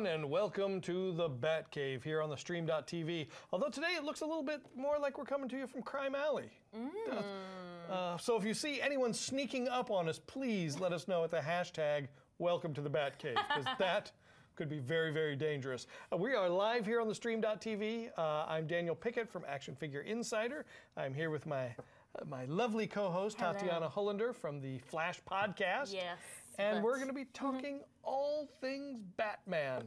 everyone, and welcome to the Batcave here on theStream.tv. Although today it looks a little bit more like we're coming to you from Crime Alley. So if you see anyone sneaking up on us, please let us know at the hashtag welcome to the Batcave, because that could be very, very dangerous. We are live here on theStream.tv. I'm Daniel Pickett from Action Figure Insider. I'm here with my lovely co-host, Tatiana Hollander from the Flash Podcast. Yes. And we're going to be talking all things Batman.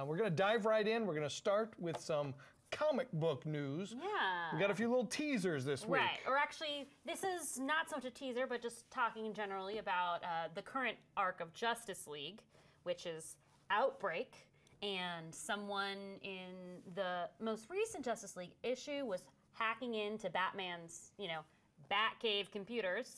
We're going to dive right in. We're going to start with some comic book news. Yeah. We got a few little teasers this week. Right. Or actually, this is not so much a teaser, but just talking generally about the current arc of Justice League, which is Outbreak. And someone in the most recent Justice League issue was hacking into Batman's, Batcave computers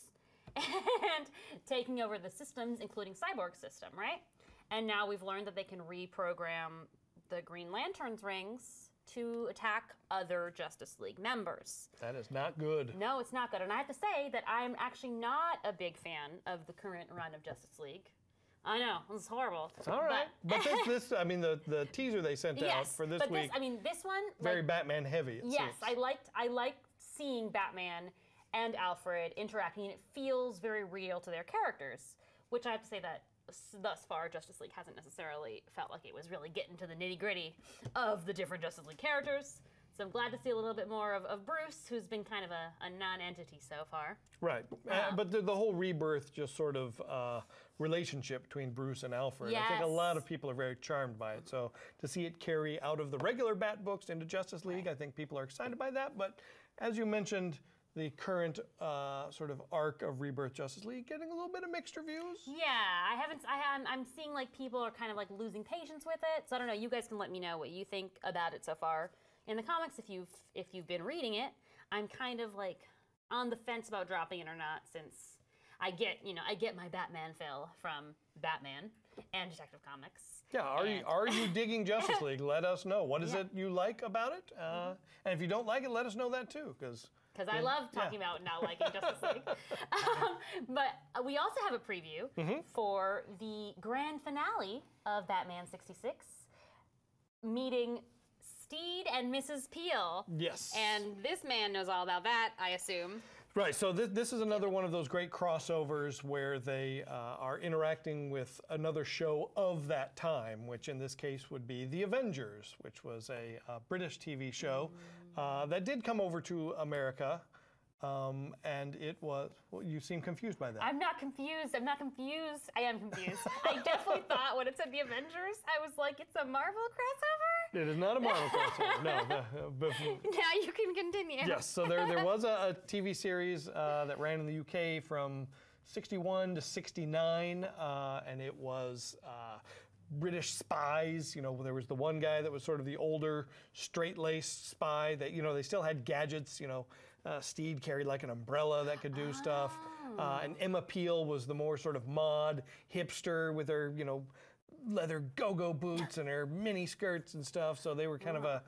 and taking over the systems, including Cyborg's system, right? And now we've learned that they can reprogram the Green Lantern's rings to attack other Justice League members. That is not good. No, it's not good. And I have to say that I'm actually not a big fan of the current run of Justice League. I know, it's horrible. It's all right. But this I mean, the teaser they sent out for this week. This one, very Batman heavy. It yes, seems. I liked seeing Batman and Alfred interacting, and it feels very real to their characters, which I have to say that thus far Justice League hasn't necessarily felt like it was really getting to the nitty-gritty of the different Justice League characters. So I'm glad to see a little bit more of Bruce, who's been kind of a non-entity so far. Right. But the whole rebirth, just sort of relationship between Bruce and Alfred, yes. I think a lot of people are very charmed by it. So to see it carry out of the regular Bat books into Justice League, I think people are excited by that. But as you mentioned, the current sort of arc of Rebirth Justice League getting a little bit of mixed reviews. Yeah, I'm seeing like people are kind of like losing patience with it. So I don't know, you guys can let me know what you think about it so far. In the comics, if you've been reading it, I'm kind of like on the fence about dropping it or not, since I get my Batman fill from Batman and Detective Comics. Yeah, are you digging Justice League? Let us know. What is it you like about it? And if you don't like it, let us know that too, because I love talking about not liking Justice League. But we also have a preview for the grand finale of Batman 66, meeting Steed and Mrs. Peel. Yes. And this man knows all about that, I assume. Right, so this is another one of those great crossovers where they are interacting with another show of that time, which in this case would be The Avengers, which was a British TV show that did come over to America. And it was, well, you seem confused by that. I'm not confused. I am confused. I definitely thought when it said The Avengers, I was like, it's a Marvel crossover? It is not a Marvel crossover, no. Now you can continue. Yes, so there was a TV series that ran in the UK from 61 to 69, and it was British spies. There was the one guy that was sort of the older, straight-laced spy that, they still had gadgets. Steed carried like an umbrella that could do stuff. And Emma Peel was the more sort of mod hipster with her, leather go-go boots and her mini skirts and stuff. So they were kind of an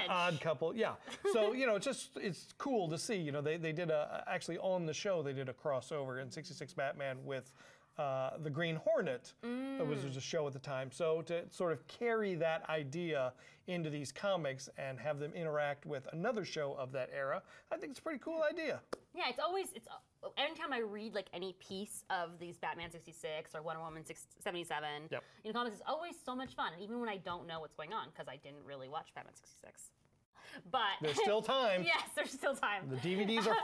odd couple. Yeah. So, it's cool to see. They did actually on the show, they did a crossover in 66 Batman with the Green Hornet. That was a show at the time. So to sort of carry that idea into these comics and have them interact with another show of that era, I think it's a pretty cool idea. Yeah, anytime I read like any piece of these Batman 66 or Wonder Woman 77 in comics, it's always so much fun, even when I don't know what's going on, because I didn't really watch Batman 66. But there's still time. Yes, there's still time. The DVDs are,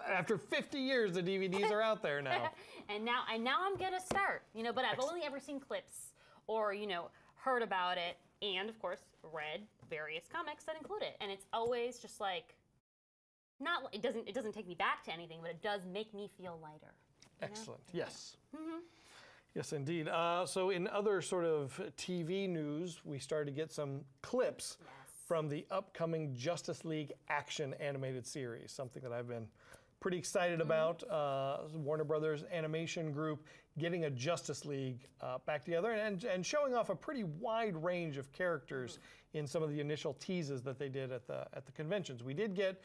after 50 years, the DVDs are out there now. and now I'm gonna start, but I've only ever seen clips or, heard about it, and of course, read various comics that include it. And it's always just like, it doesn't take me back to anything, but it does make me feel lighter. Excellent, yes. Yes, indeed. So in other sort of TV news, we started to get some clips from the upcoming Justice League action animated series, something that I've been pretty excited about. Warner Brothers animation group getting a Justice League back together and showing off a pretty wide range of characters in some of the initial teases that they did at the conventions. We did get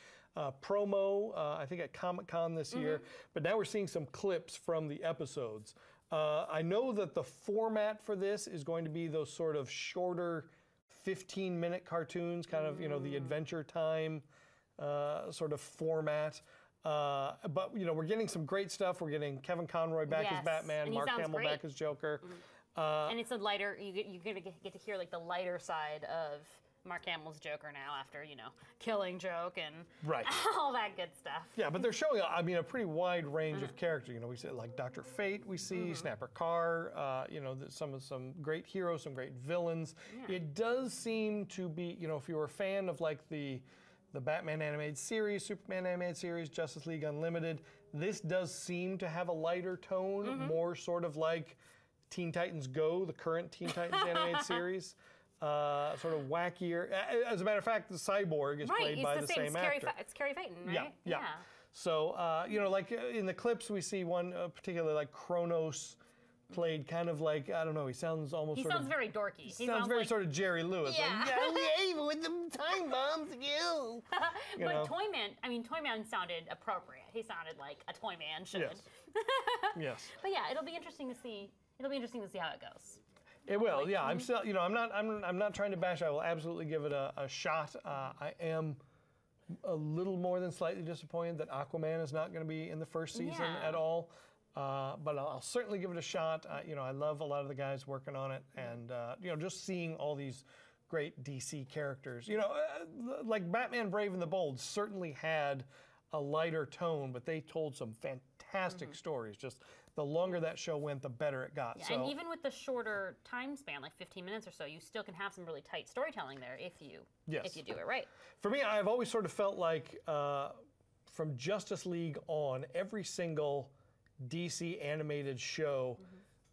promo, I think at Comic-Con this year, but now we're seeing some clips from the episodes. I know that the format for this is going to be those sort of shorter 15-minute cartoons, kind of, the Adventure Time sort of format. But, we're getting some great stuff. We're getting Kevin Conroy back as Batman, and Mark Hamill great. back as Joker. And it's a lighter, you're going to get to hear like the lighter side of Mark Hamill's Joker now after, killing Joke and all that good stuff. Yeah, but they're showing, a pretty wide range of characters. We see like Dr. Fate, we see Snapper Carr, some great heroes, some great villains. Yeah. It does seem to be, if you were a fan of like the Batman animated series, Superman animated series, Justice League Unlimited, this does seem to have a lighter tone, more sort of like Teen Titans Go, the current Teen Titans animated series. Sort of wackier. As a matter of fact, the Cyborg is played by the same actor. It's Carrie Payton, right? Yeah. So, like in the clips, we see one particularly like Kronos played kind of like, I don't know, he sounds almost He sounds very dorky. He sounds very like, sort of Jerry Lewis. Yeah. Like, with the time bombs, you But Toyman sounded appropriate. He sounded like a Toyman should. Yes. Yes. But yeah, it'll be interesting to see how it goes. It will, yeah. I'm still, I'm not trying to bash. I will absolutely give it a shot. I am a little more than slightly disappointed that Aquaman is not going to be in the first season at all. But I'll certainly give it a shot. I love a lot of the guys working on it, and just seeing all these great DC characters. Like Batman: Brave and the Bold certainly had a lighter tone, but they told some fantastic stories. Just the longer that show went, the better it got. Yeah, so, and even with the shorter time span, like 15 minutes or so, you still can have some really tight storytelling there if you do it right. For me, I've always sort of felt like from Justice League on, every single DC animated show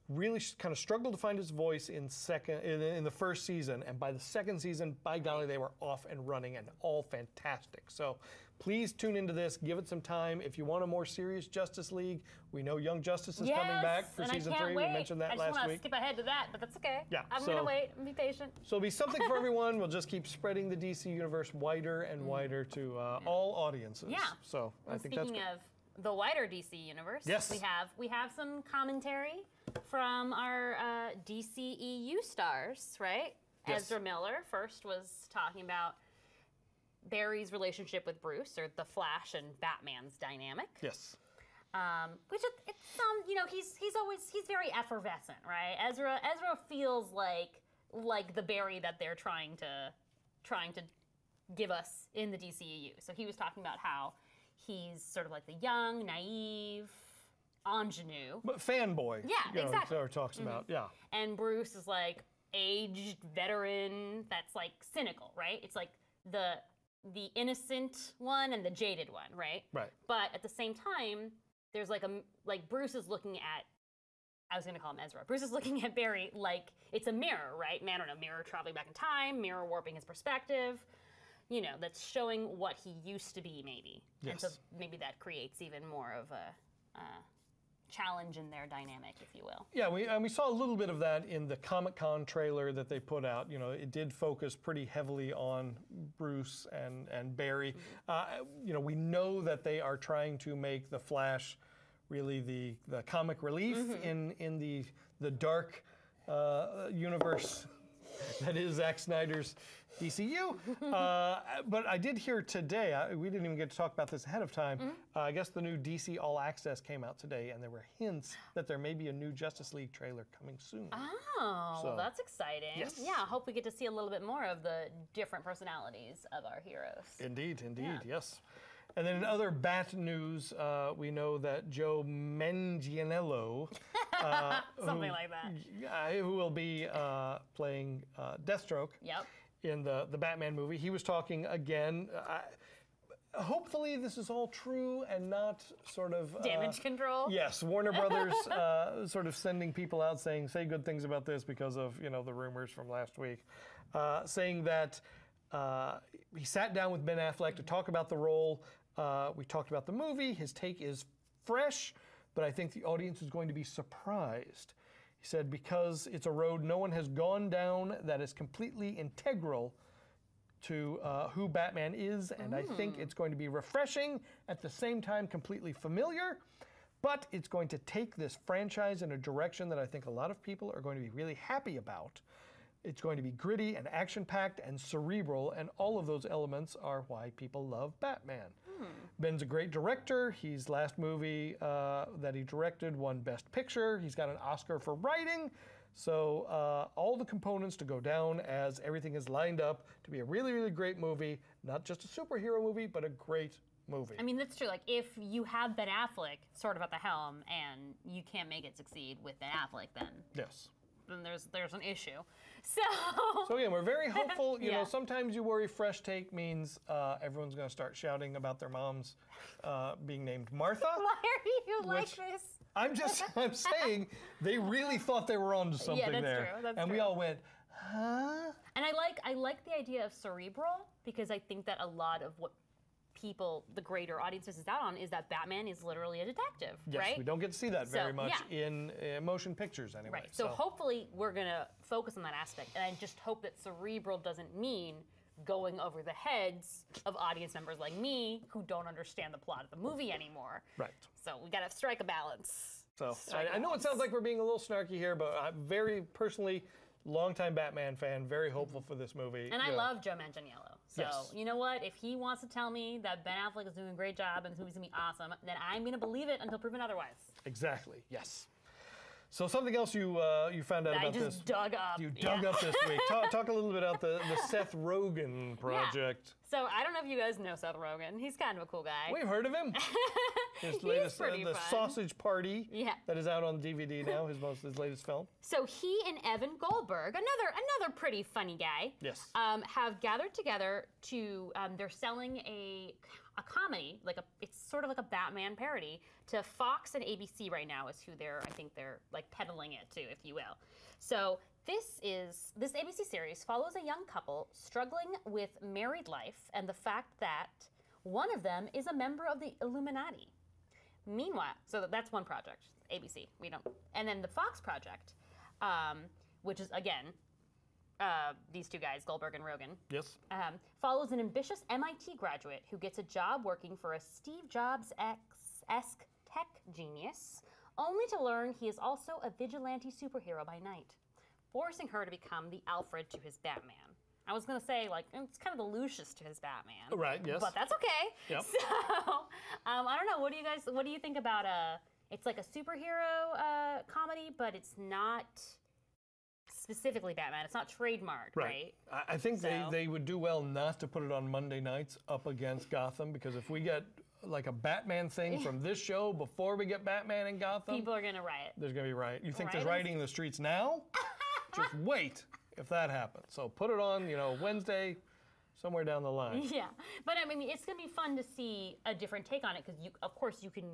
really kind of struggled to find its voice in the first season, and by the second season, by golly, they were off and running and all fantastic. So please tune into this, give it some time. If you want a more serious Justice League, we know Young Justice is coming back for season 3. Wait. We mentioned that last week. I just want to skip ahead to that, but that's okay. Yeah, I'm going to wait and be patient. So it'll be something for everyone. We'll just keep spreading the DC universe wider and wider to all audiences. Yeah. So I think that's speaking of the wider DC universe, yes, we have some commentary from our DCEU stars, right? Yes. Ezra Miller first was talking about Barry's relationship with Bruce, or the Flash and Batman's dynamic. Yes. Which he's very effervescent, right? Ezra feels like the Barry that they're trying to give us in the DCEU. So he was talking about how he's sort of like the young, naive ingenue. But fanboy. Yeah, exactly. So talks about, And Bruce is like aged veteran that's like cynical, right? It's like the innocent one and the jaded one, right? Right. But at the same time, there's like Bruce is looking at, I was gonna call him Ezra. Bruce is looking at Barry like it's a mirror, right? Man on a mirror traveling back in time, mirror warping his perspective, that's showing what he used to be, maybe. Yes. And so maybe that creates even more of a challenge in their dynamic, if you will. Yeah, we saw a little bit of that in the Comic-Con trailer that they put out. It did focus pretty heavily on Bruce and Barry. We know that they are trying to make the Flash really the comic relief in the dark universe that is Zack Snyder's DCU. But I did hear today, we didn't even get to talk about this ahead of time, I guess the new DC All Access came out today, and there were hints that there may be a new Justice League trailer coming soon. Oh, well, that's exciting. Yes. Yeah, I hope we get to see a little bit more of the different personalities of our heroes. Indeed, yes. And then in other Bat news, we know that Joe Manganiello, something like that, who will be playing Deathstroke in the Batman movie, he was talking again. Hopefully this is all true and not sort of damage control. Yes, Warner Brothers sort of sending people out saying, say good things about this because of the rumors from last week, saying that he sat down with Ben Affleck to talk about the role. We talked about the movie. His take is fresh, but I think the audience is going to be surprised. He said, because it's a road no one has gone down that is completely integral to who Batman is, and I think it's going to be refreshing, at the same time completely familiar, But it's going to take this franchise in a direction that I think a lot of people are going to be really happy about. It's going to be gritty and action-packed and cerebral, and all of those elements are why people love Batman. Ben's a great director. His last movie that he directed won Best Picture. He's got an Oscar for writing. So all the components to go down as everything is lined up to be a really, really great movie. Not just a superhero movie, but a great movie. I mean, that's true. Like, if you have Ben Affleck sort of at the helm and you can't make it succeed with Ben Affleck, then then there's an issue. So again, we're very hopeful. You Yeah. know, sometimes you worry fresh take means everyone's going to start shouting about their moms being named Martha. why are you like Which- this? I'm saying they really thought they were onto something that's there, true, that's and we true. all went, huh? And I like the idea of cerebral, because I think that a lot of what people, the greater audience, misses out on is that Batman is literally a detective, Yes, right? we don't get to see that very So, much yeah. in motion pictures anyway. Right. So hopefully we're gonna focus on that aspect, and I just hope that cerebral doesn't mean going over the heads of audience members like me who don't understand the plot of the movie anymore. Right. So we gotta strike a balance. So Strike a I know it balance. sounds like we're being a little snarky here, but I'm very personally, longtime Batman fan, very hopeful for this movie. And I You know, love Joe Manganiello. So Yes. you know what? If he wants to tell me that Ben Affleck is doing a great job and this movie's gonna be awesome, then I'm gonna believe it until proven otherwise. Exactly. Yes. So something else you found out I about just this. dug up. You dug yeah. up this week. Talk a little bit about the Seth Rogen project. So I don't know if you guys know Seth Rogen. He's kind of a cool guy. We've heard of him. His He's latest, pretty the fun. Sausage Party, Yeah. that is out on DVD now. His latest film. So he and Evan Goldberg, another pretty funny guy, Yes. have gathered together to. They're selling a comedy, it's sort of like a Batman parody, to Fox and ABC right now is who I think they're like peddling it to, if you will. So this ABC series follows a young couple struggling with married life and the fact that one of them is a member of the Illuminati. Meanwhile, so that's one project, ABC. And then the Fox project, which is again these two guys, Goldberg and Rogen, Yes. follows an ambitious MIT graduate who gets a job working for a Steve Jobs-esque tech genius, only to learn he is also a vigilante superhero by night, forcing her to become the Alfred to his Batman. I was gonna say, like, it's kind of the Lucius to his Batman. Right, yes. But that's okay. Yep. So, I don't know. What do you think about it's like a superhero comedy, but it's not specifically Batman. It's not trademarked, right? I think So- they would do well not to put it on Monday nights up against Gotham, because if we get like a Batman thing from this show before we get Batman in Gotham, People are gonna riot. there's going to be riot. You think there's Riot is- rioting in the streets now? Just wait if that happens. So put it on, Wednesday, somewhere down the line. Yeah, but I mean, it's gonna be fun to see a different take on it because of course, you can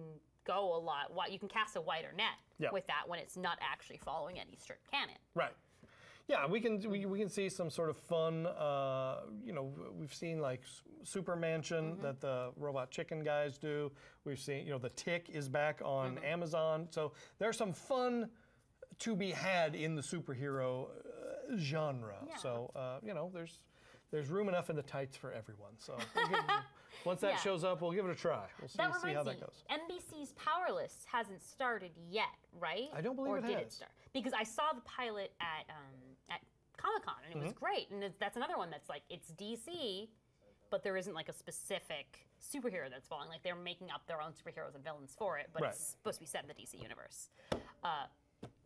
go a lot. You can cast a wider net Yeah. with that when it's not actually following any strict canon. Right. Yeah, we can see some sort of fun. We've seen like Super Mansion that the Robot Chicken guys do. We've seen, the Tick is back on Amazon. So there's some fun to be had in the superhero genre. Yeah. So there's room enough in the tights for everyone. So once that Yeah. shows up, we'll give it a try. We'll see how reminds that me, goes. NBC's Powerless hasn't started yet, right? I don't believe or it did has. it start? Because I saw the pilot at Comic-Con and it was great. And that's another one that's like, it's DC, but there isn't like a specific superhero that's following. Like they're making up their own superheroes and villains for it, but Right. it's supposed to be set in the DC universe.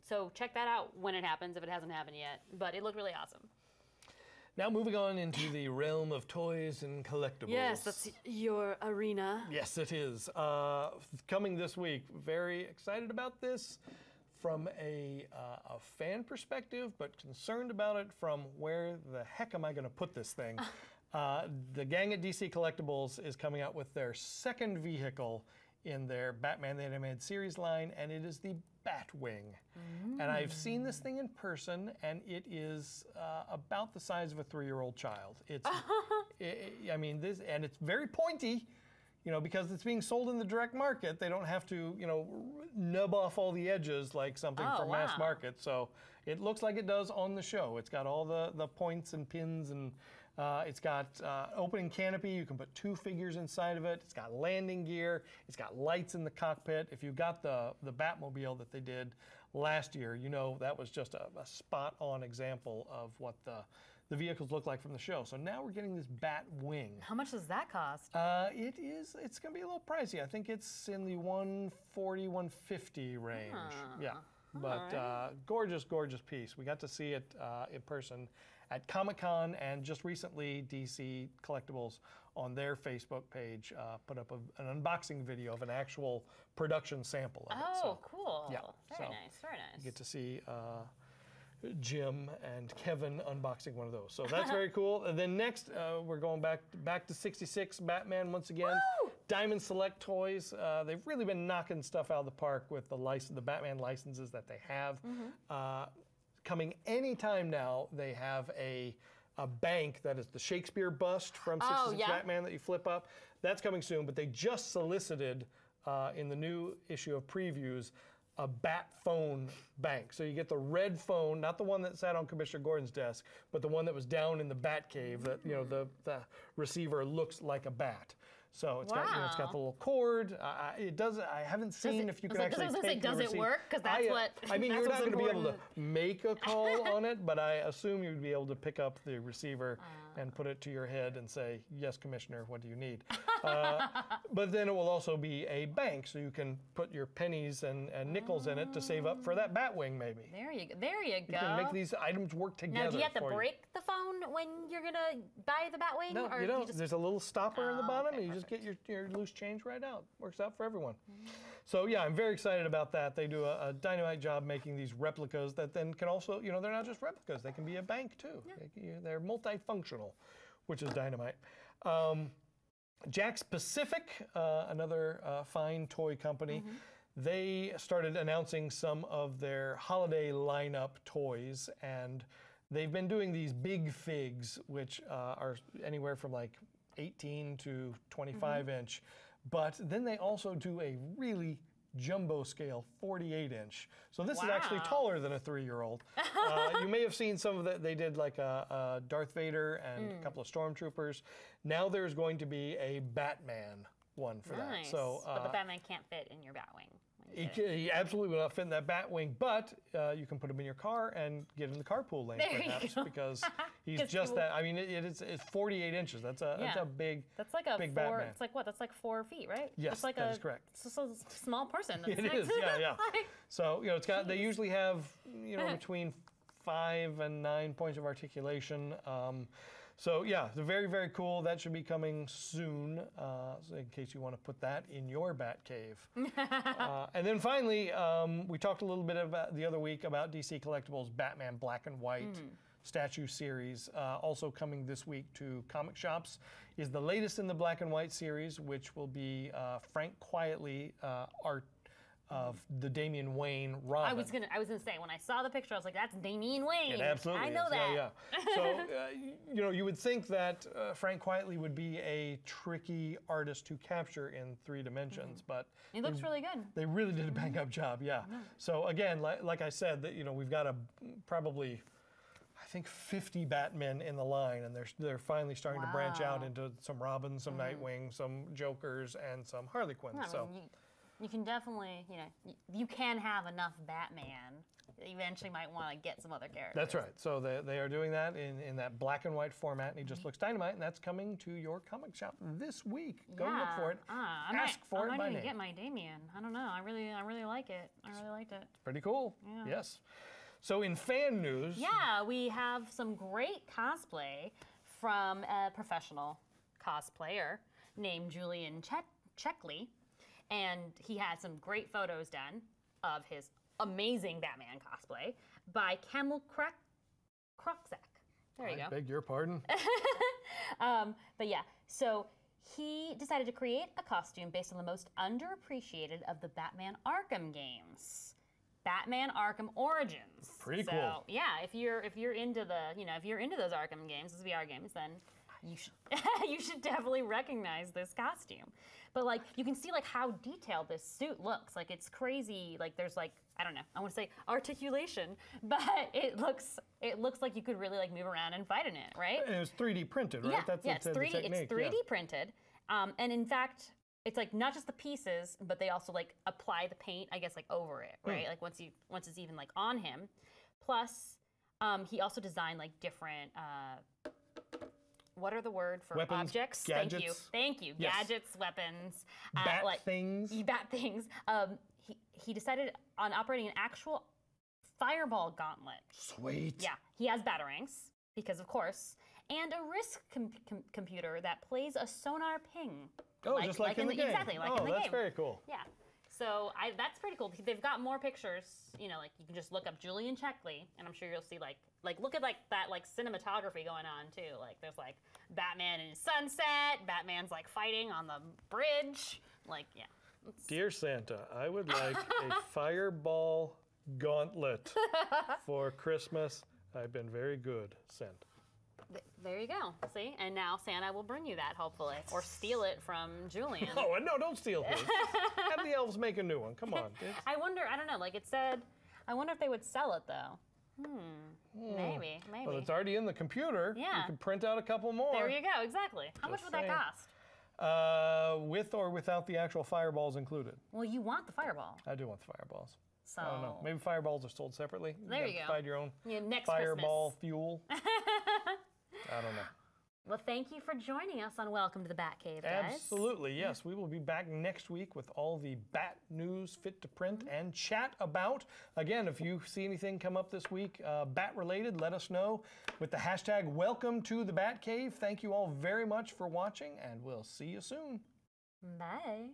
So check that out when it happens, if it hasn't happened yet. But it looked really awesome. Now moving on into the realm of toys and collectibles. Yes, that's your arena. Yes, it is. Coming this week. Very excited about this from a fan perspective, but concerned about it from where the heck am I going to put this thing? The gang at DC Collectibles is coming out with their second vehicle in their Batman the Animated Series line, and it is the Batwing. And I've seen this thing in person, and it is about the size of a 3-year-old child. It's, and it's very pointy, because it's being sold in the direct market. They don't have to, nub off all the edges like something from mass wow. market. So it looks like it does on the show. It's got all the points and pins and It's got opening canopy. You can put 2 figures inside of it. It's got landing gear. It's got lights in the cockpit. If you got the Batmobile that they did last year, you know that was just a spot-on example of what the vehicles look like from the show. So now we're getting this Bat Wing. How much does that cost? It's going to be a little pricey. I think it's in the $140, $150 range. Yeah. But gorgeous, gorgeous piece. We got to see it in person at Comic-Con, and just recently DC Collectibles on their Facebook page put up an unboxing video of an actual production sample of it. Oh, cool. Yeah. Very nice, very nice. You get to see Jim and Kevin unboxing one of those. So that's very cool. And then next, we're going back to 66 Batman once again. Woo! Diamond Select Toys. They've really been knocking stuff out of the park with the Batman licenses that they have. Coming anytime now, they have a bank that is the Shakespeare bust from 66 Batman that you flip up. That's coming soon, but they just solicited in the new issue of previews a Bat phone bank. So you get the red phone, not the one that sat on Commissioner Gordon's desk, but the one that was down in the Batcave that, you know, the receiver looks like a bat. So it's got, you know, it's got the little cord. It does. I haven't seen if you can actually take the does receiver. it work? Because that's what. I mean, you're not going to be able to make a call on it, but I assume you'd be able to pick up the receiver and put it to your head and say, "Yes, Commissioner, what do you need?" But then it will also be a bank, so you can put your pennies and nickels in it to save up for that Batwing, maybe. There you go. There you go. You can make these items work together. Now, do you have to break the phone when you're gonna buy the Batwing? No, or you don't. There's a little stopper in the bottom, okay, and you just get your loose change right out. Works out for everyone. So yeah, I'm very excited about that. They do a dynamite job making these replicas that then can also, you know, they're not just replicas. They can be a bank too. Yeah. They're multifunctional, which is dynamite. Jakks Pacific, another fine toy company, they started announcing some of their holiday lineup toys, and they've been doing these big figs, which are anywhere from like 18 to 25 inch, but then they also do a really jumbo scale 48 inch. So this is actually taller than a 3-year-old. You may have seen some of that. They did like a Darth Vader and a couple of stormtroopers. Now there's going to be a Batman one for that. So, but the Batman can't fit in your Batwing. He absolutely will not fit in that Batwing, but you can put him in your car and get in the carpool lane, perhaps, because he's just that. I mean, it's 48 inches. That's a big. That's like a big Batman. It's like what? That's like 4 feet, right? Yes, that's like that is correct. It's a small person. It is. Yeah. So you know, it's got. They usually have between 5 and 9 points of articulation. So yeah, they're very, very cool. That should be coming soon, so in case you want to put that in your Batcave. And then finally, we talked a little bit about the other week about DC Collectibles' Batman Black and White statue series. Also coming this week to comic shops is the latest in the Black and White series, which will be Frank Quietly art of the Damian Wayne Robin. I was gonna say, when I saw the picture, I was like, "That's Damian Wayne." It absolutely I know is. that. Yeah. So you know, you would think that Frank Quietly would be a tricky artist to capture in 3 dimensions, but he looks really good. They really did a bang up job. Yeah. So again, like I said, that we've got probably, I think, 50 Batmen in the line, and they're finally starting to branch out into some Robins, some Nightwing, some Jokers, and some Harley Quinn. You can definitely, you can have enough Batman. You eventually might want to get some other characters. That's right. So they are doing that in that black and white format, and he just looks dynamite, and that's coming to your comic shop this week. Go look for it. Ask for it by name. I might even get my Damian. I don't know. I really like it. I really liked it. Pretty cool. Yeah. Yes. So in fan news. Yeah, we have some great cosplay from a professional cosplayer named Julian Checkley. And he had some great photos done of his amazing Batman cosplay by Camel Kroczak. There you go. I beg your pardon. But yeah, so he decided to create a costume based on the most underappreciated of the Batman Arkham games, Batman Arkham Origins. Pretty cool. So yeah, if you're into the if you're into those Arkham games, those VR games, then you should you should definitely recognize this costume. But like you can see like how detailed this suit looks. Like it's crazy. Like there's like I don't know. I want to say articulation, but it looks like you could really like move around and fight in it, right? And it was 3D printed, right? Yeah, it's 3D. It's 3D printed, and in fact, it's like not just the pieces, but they also like apply the paint, I guess, like over it, right? Like once it's even like on him. Plus, he also designed like different. What are the word for weapons, objects? Gadgets. Thank you. Yes. Gadgets, weapons, Bat like things. Bat things. He decided on operating an actual fireball gauntlet. Sweet. Yeah, he has batarangs because of course, and a risk computer that plays a sonar ping. Oh, just like in the game. Exactly, like in the game. Oh, that's very cool. Yeah. So that's pretty cool. They've got more pictures. You know, like you can just look up Julian Checkley, and I'm sure you'll see like look at like that like cinematography going on too. Like there's like Batman in sunset. Batman's like fighting on the bridge. Like yeah. Dear Santa, I would like a fireball gauntlet for Christmas. I've been very good, sent. There you go. See? And now Santa will bring you that, hopefully. Or steal it from Julian. Oh, no, don't steal his. Have the elves make a new one. Come on. I wonder, I don't know, like it said, I wonder if they would sell it, though. Maybe. Well, it's already in the computer. Yeah. You can print out a couple more. There you go, exactly. How much would that cost? With or without the actual fireballs included? Well, you want the fireball. I do want the fireballs. So I don't know. Maybe fireballs are sold separately. There you go. Provide your own next fireball Christmas. fuel. I don't know. Well, thank you for joining us on Welcome to the Batcave, guys. Absolutely, yes. We will be back next week with all the Bat news fit to print and chat about. Again, if you see anything come up this week Bat-related, let us know with the hashtag Welcome to the Batcave. Thank you all very much for watching, and we'll see you soon. Bye.